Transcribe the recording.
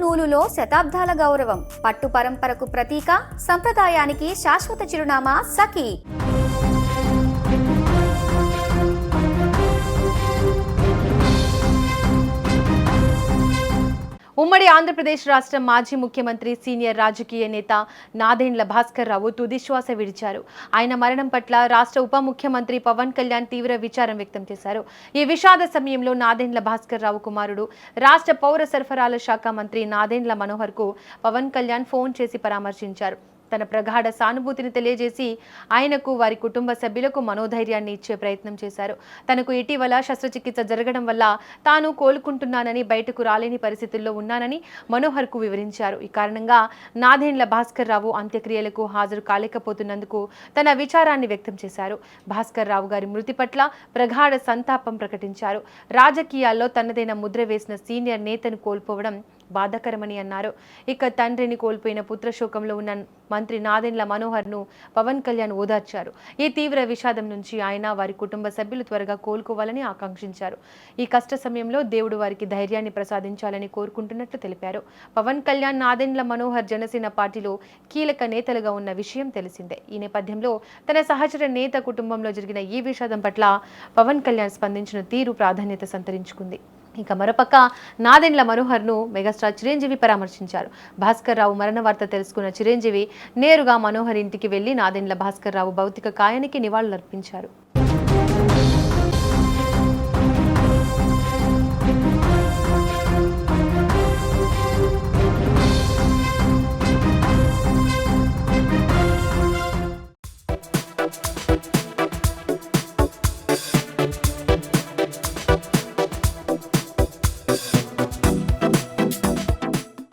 నూలులో శతాబ్దాల గౌరవం, పట్టు పరంపరకు ప్రతీక, సంప్రదాయానికి శాశ్వత చిరునామా సఖీ. ఉమ్మడి ఆంధ్రప్రదేశ్ రాష్ట్ర మాజీ ముఖ్యమంత్రి, సీనియర్ రాజకీయ నేత నాదెండ్ల భాస్కర్ రావు తుదిశ్వాస విడిచారు. ఆయన మరణం పట్ల రాష్ట్ర ఉప ముఖ్యమంత్రి పవన్ కళ్యాణ్ తీవ్ర విచారం వ్యక్తం చేశారు. ఈ విషాద సమయంలో నాదెండ్ల భాస్కర్ రావు కుమారుడు, రాష్ట్ర పౌర సరఫరాల శాఖ మంత్రి నాదెండ్ల మనోహర్ కు పవన్ కళ్యాణ్ ఫోన్ చేసి పరామర్శించారు. తన ప్రగాఢ సానుభూతిని తెలియజేసి ఆయనకు, వారి కుటుంబ సభ్యులకు మనోధైర్యాన్ని ఇచ్చే ప్రయత్నం చేశారు. తనకు ఇటీవల శస్త్రచికిత్స జరగడం వల్ల తాను కోలుకుంటున్నానని, బయటకు రాలేని పరిస్థితుల్లో ఉన్నానని మనోహర్కు వివరించారు. ఈ కారణంగా నాదెండ్ల భాస్కర్ రావు అంత్యక్రియలకు హాజరు కాలేకపోతున్నందుకు తన విచారాన్ని వ్యక్తం చేశారు. భాస్కర్ రావు గారి మృతి పట్ల ప్రగాఢ సంతాపం ప్రకటించారు. రాజకీయాల్లో తనదైన ముద్ర వేసిన సీనియర్ నేతను కోల్పోవడం బాధాకరమని అన్నారు. ఇక తండ్రిని కోల్పోయిన పుత్రశోకంలో ఉన్న మంత్రి నాదెండ్ల మనోహర్ ను పవన్ కళ్యాణ్ ఓదార్చారు. ఈ తీవ్ర విషాదం నుంచి ఆయన, వారి కుటుంబ సభ్యులు త్వరగా కోలుకోవాలని ఆకాంక్షించారు. ఈ కష్ట సమయంలో దేవుడు వారికి ధైర్యాన్ని ప్రసాదించాలని కోరుకుంటున్నట్లు తెలిపారు. పవన్ కళ్యాణ్, నాదెండ్ల మనోహర్ జనసేన పార్టీలో కీలక నేతలుగా ఉన్న విషయం తెలిసిందే. ఈ నేపథ్యంలో తన సహచర నేత కుటుంబంలో జరిగిన ఈ విషాదం పట్ల పవన్ కళ్యాణ్ స్పందించిన తీరు ప్రాధాన్యత సంతరించుకుంది. ఇక మరోపక్క నాదెండ్ల మనోహర్ ను మెగాస్టార్ చిరంజీవి పరామర్శించారు. భాస్కర్ రావు మరణ వార్త తెలుసుకున్న చిరంజీవి నేరుగా మనోహర్ ఇంటికి వెళ్లి నాదెండ్ల భాస్కర్ రావు భౌతిక కాయానికి నివాళులర్పించారు.